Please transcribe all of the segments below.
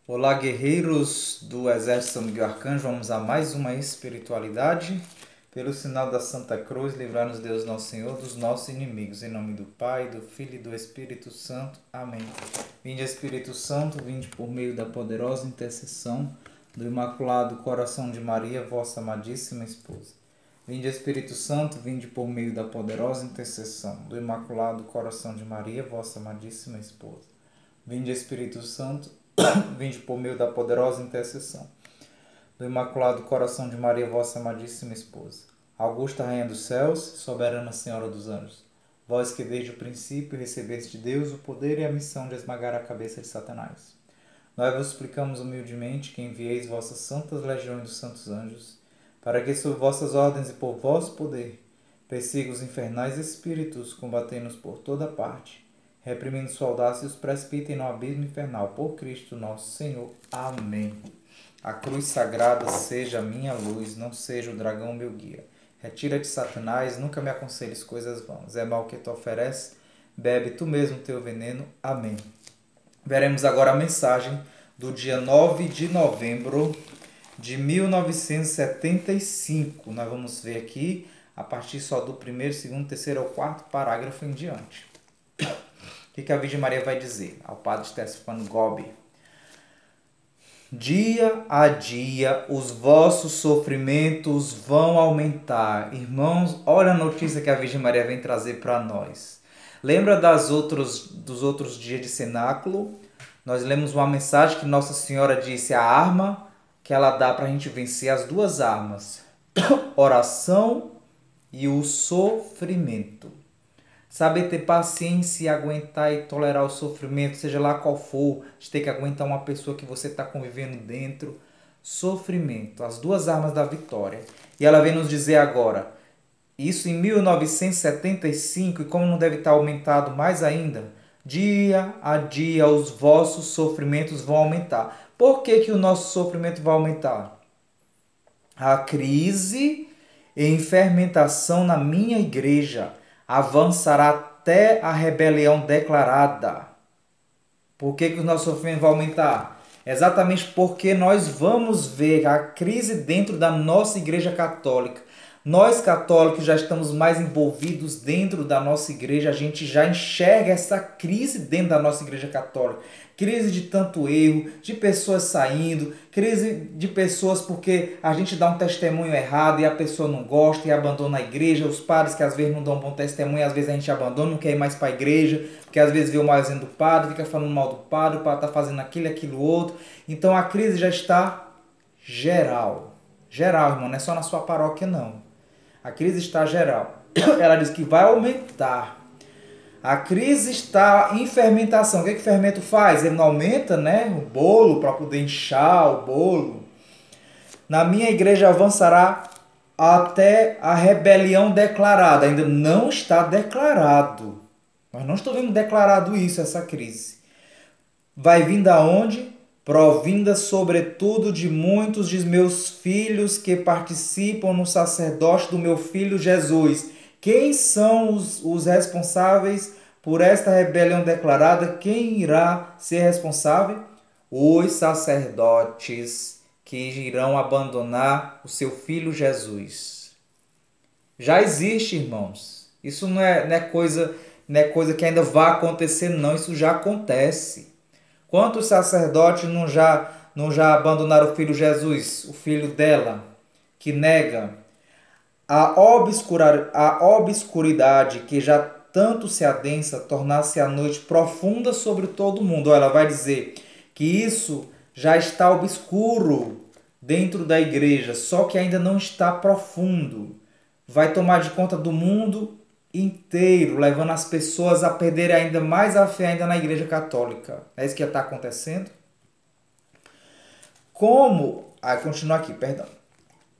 Olá, guerreiros do Exército São Miguel Arcanjo, vamos a mais uma espiritualidade. Pelo sinal da Santa Cruz, livrar-nos Deus Nosso Senhor dos nossos inimigos. Em nome do Pai, do Filho e do Espírito Santo. Amém. Vinde, Espírito Santo, vinde por meio da poderosa intercessão do Imaculado Coração de Maria, vossa amadíssima esposa. Vinde, Espírito Santo, vinde por meio da poderosa intercessão do Imaculado Coração de Maria, vossa amadíssima esposa. Vinde, Espírito Santo, vinde por meio da poderosa intercessão do Imaculado Coração de Maria, vossa amadíssima esposa. Augusta Rainha dos Céus, soberana Senhora dos Anjos, vós que desde o princípio recebeste de Deus o poder e a missão de esmagar a cabeça de Satanás. Nós vos suplicamos humildemente que envieis vossas santas legiões dos santos anjos, para que sob vossas ordens e por vosso poder persiga os infernais espíritos, combatendo-os por toda parte, reprimindo sua audácia e os precipitem no abismo infernal. Por Cristo nosso Senhor. Amém. A cruz sagrada seja a minha luz, não seja o dragão meu guia. Retira-te, Satanás, nunca me aconselhes coisas vãs. É mal que tu oferece, bebe tu mesmo teu veneno. Amém. Veremos agora a mensagem do dia 9 de novembro de 1975. Nós vamos ver aqui a partir só do primeiro, segundo, terceiro ou quarto parágrafo em diante. O que a Virgem Maria vai dizer ao Padre Stefano Gobbi? Dia a dia os vossos sofrimentos vão aumentar. Irmãos, olha a notícia que a Virgem Maria vem trazer para nós. Lembra dos outros dias de cenáculo? Nós lemos uma mensagem que Nossa Senhora disse a arma que ela dá para a gente vencer as duas armas. Oração e o sofrimento. Saber ter paciência e aguentar e tolerar o sofrimento, seja lá qual for, de ter que aguentar uma pessoa que você está convivendo dentro. Sofrimento, as duas armas da vitória. E ela vem nos dizer agora, isso em 1975, e como não deve estar aumentado mais ainda, dia a dia os vossos sofrimentos vão aumentar. Por que o nosso sofrimento vai aumentar? A crise em fermentação na minha igreja avançará até a rebelião declarada. Por que o nosso sofrimento vai aumentar? Exatamente porque nós vamos ver a crise dentro da nossa igreja católica. Nós católicos já estamos mais envolvidos dentro da nossa igreja, a gente já enxerga essa crise dentro da nossa igreja católica. Crise de tanto erro, de pessoas saindo, crise de pessoas porque a gente dá um testemunho errado e a pessoa não gosta e abandona a igreja, os padres que às vezes não dão um bom testemunho, às vezes a gente abandona, não quer ir mais para a igreja, porque às vezes vê o malzinho do padre, fica falando mal do padre, o padre está fazendo aquilo, outro. Então a crise já está geral. Geral, irmão, não é só na sua paróquia não. A crise está geral. Ela diz que vai aumentar. A crise está em fermentação. O que o fermento faz? Ele não aumenta, né? O bolo para poder inchar o bolo. Na minha igreja avançará até a rebelião declarada. Ainda não está declarado. Nós não estamos vendo declarado isso, essa crise. Vai vir da onde? Provinda sobretudo de muitos de meus filhos que participam no sacerdócio do meu filho Jesus. Quem são os responsáveis por esta rebelião declarada? Quem irá ser responsável? Os sacerdotes que irão abandonar o seu filho Jesus. Já existe, irmãos. Isso não é coisa que ainda vai acontecer, não. Isso já acontece. Quantos sacerdotes não já abandonaram o filho Jesus, o filho dela, que nega? A obscuridade que já tanto se adensa tornar-se a noite profunda sobre todo mundo. Ela vai dizer que isso já está obscuro dentro da igreja, só que ainda não está profundo. Vai tomar de conta do mundo inteiro, levando as pessoas a perderem ainda mais a fé ainda na igreja católica. É isso que está acontecendo? Continua aqui, perdão.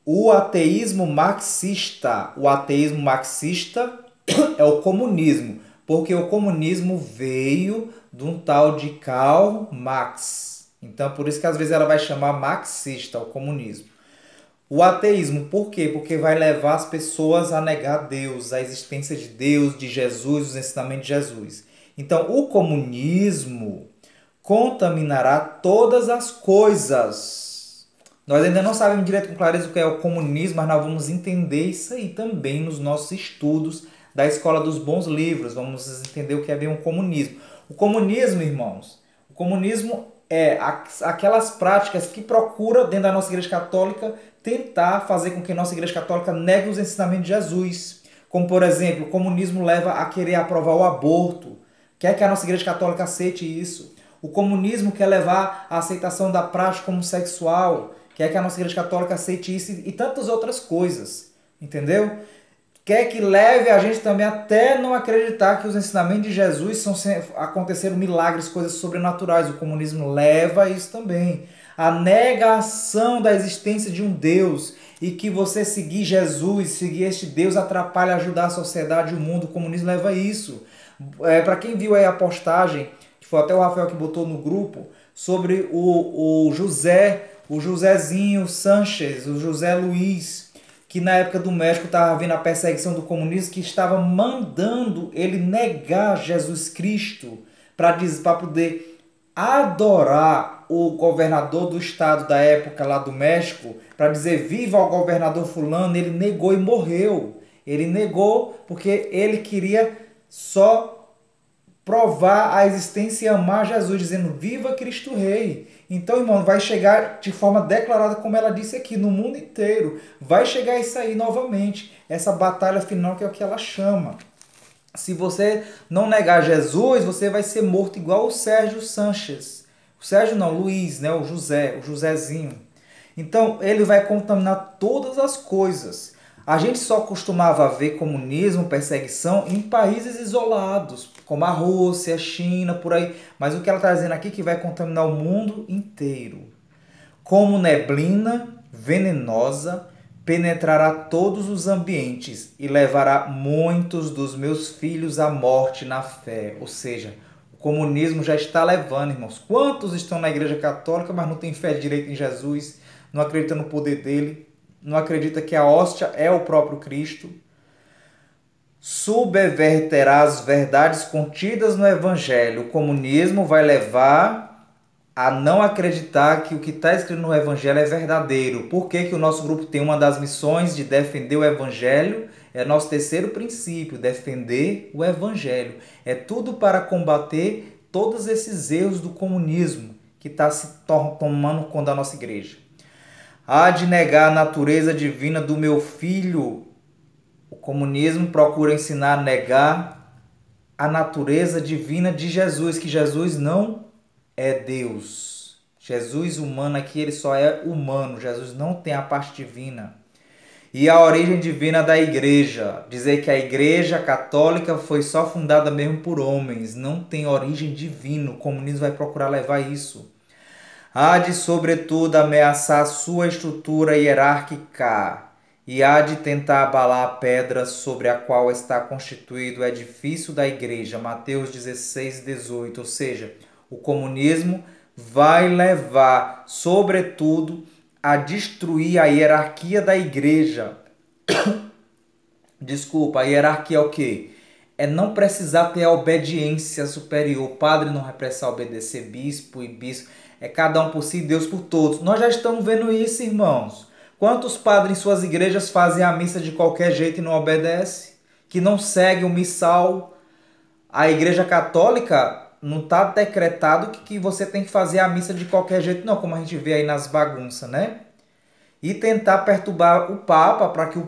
O ateísmo marxista é o comunismo, porque o comunismo veio de um tal de Karl Marx. Então, por isso que às vezes ela vai chamar marxista, o comunismo. O ateísmo, por quê? Porque vai levar as pessoas a negar Deus, a existência de Deus, de Jesus, os ensinamentos de Jesus. Então, o comunismo contaminará todas as coisas. Nós ainda não sabemos direito com clareza o que é o comunismo, mas nós vamos entender isso aí também nos nossos estudos da Escola dos Bons Livros. Vamos entender o que é bem o comunismo. O comunismo, irmãos, o comunismo é aquelas práticas que procura, dentro da nossa Igreja Católica, tentar fazer com que a nossa Igreja Católica negue os ensinamentos de Jesus. Como, por exemplo, o comunismo leva a querer aprovar o aborto. Quer que a nossa Igreja Católica aceite isso. O comunismo quer levar à aceitação da prática homossexual. Quer que a nossa Igreja Católica aceite isso e tantas outras coisas. Entendeu? Quer que leve a gente também até não acreditar que os ensinamentos de Jesus aconteceram milagres, coisas sobrenaturais. O comunismo leva a isso também. A negação da existência de um Deus e que você seguir Jesus, seguir este Deus atrapalha ajudar a sociedade e o mundo. O comunismo leva a isso. Para quem viu aí a postagem, que foi até o Rafael que botou no grupo, sobre o Josézinho Sanchez, o José Luiz, que na época do México estava vendo a perseguição do comunismo, que estava mandando ele negar Jesus Cristo para poder adorar o governador do estado da época lá do México, para dizer viva ao governador fulano. Ele negou e morreu. Ele negou porque ele queria só provar a existência e amar Jesus, dizendo viva Cristo Rei. Então, irmão, vai chegar de forma declarada, como ela disse aqui, no mundo inteiro. Vai chegar isso aí novamente, essa batalha final que é o que ela chama. Se você não negar Jesus, você vai ser morto igual o Sérgio Sanches. O Sérgio não, Luiz, né? O Josézinho. Então, ele vai contaminar todas as coisas. A gente só costumava ver comunismo, perseguição em países isolados, como a Rússia, a China, por aí. Mas o que ela está dizendo aqui é que vai contaminar o mundo inteiro. Como neblina venenosa, penetrará todos os ambientes e levará muitos dos meus filhos à morte na fé. Ou seja, o comunismo já está levando, irmãos. Quantos estão na Igreja Católica, mas não têm fé direito em Jesus, não acreditam no poder dele, não acredita que a hóstia é o próprio Cristo? Subverterá as verdades contidas no Evangelho. O comunismo vai levar a não acreditar que o que está escrito no Evangelho é verdadeiro. Por que o nosso grupo tem uma das missões de defender o Evangelho? É nosso terceiro princípio, defender o Evangelho. É tudo para combater todos esses erros do comunismo que está se tomando conta da nossa igreja. Há de negar a natureza divina do meu filho. O comunismo procura ensinar a negar a natureza divina de Jesus, que Jesus não é Deus. Jesus humano aqui, ele só é humano. Jesus não tem a parte divina. E a origem divina da igreja. Dizer que a igreja católica foi só fundada mesmo por homens. Não tem origem divina. O comunismo vai procurar levar isso. Há de, sobretudo, ameaçar sua estrutura hierárquica e há de tentar abalar a pedra sobre a qual está constituído o edifício da igreja. Mateus 16, 18. Ou seja, o comunismo vai levar, sobretudo, a destruir a hierarquia da igreja. Desculpa, a hierarquia é o quê? É não precisar ter a obediência superior. O padre não vai precisar obedecer bispo e bispo. É cada um por si, Deus por todos. Nós já estamos vendo isso, irmãos. Quantos padres em suas igrejas fazem a missa de qualquer jeito e não obedecem? Que não seguem o missal? A igreja católica não está decretado que você tem que fazer a missa de qualquer jeito, não. Como a gente vê aí nas bagunças, né? E tentar perturbar o Papa para que o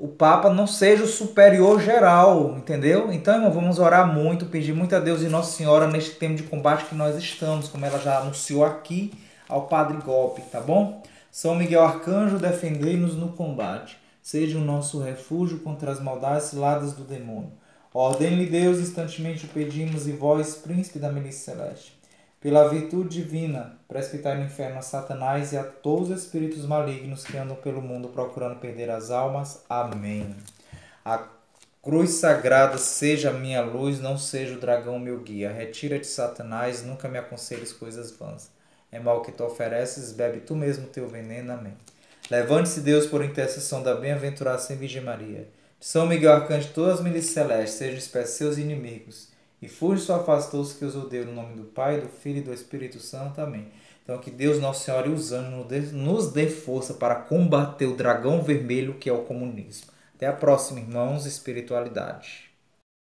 Papa não seja o superior geral, entendeu? Então, irmão, vamos orar muito, pedir muito a Deus e Nossa Senhora neste tempo de combate que nós estamos, como ela já anunciou aqui ao Padre Golpe, tá bom? São Miguel Arcanjo, defendei-nos no combate. Seja o nosso refúgio contra as maldades ciladas do demônio. Ordene-lhe Deus, instantemente o pedimos, e vós, príncipe da milícia celeste, pela virtude divina, precipitai no inferno a Satanás e a todos os espíritos malignos que andam pelo mundo procurando perder as almas. Amém. A cruz sagrada seja a minha luz, não seja o dragão meu guia. Retira-te, Satanás, nunca me aconselhes coisas vãs. É mal que tu ofereces, bebe tu mesmo teu veneno. Amém. Levante-se Deus por intercessão da bem-aventurada Virgem Maria. De São Miguel Arcanjo, todas as milícias celestes, sejam dispersos seus inimigos. E fuja sua face todos que os odeiam, no nome do Pai, do Filho e do Espírito Santo. Amém. Então que Deus Nosso Senhor e os anjos nos dê força para combater o dragão vermelho que é o comunismo. Até a próxima, irmãos, espiritualidade.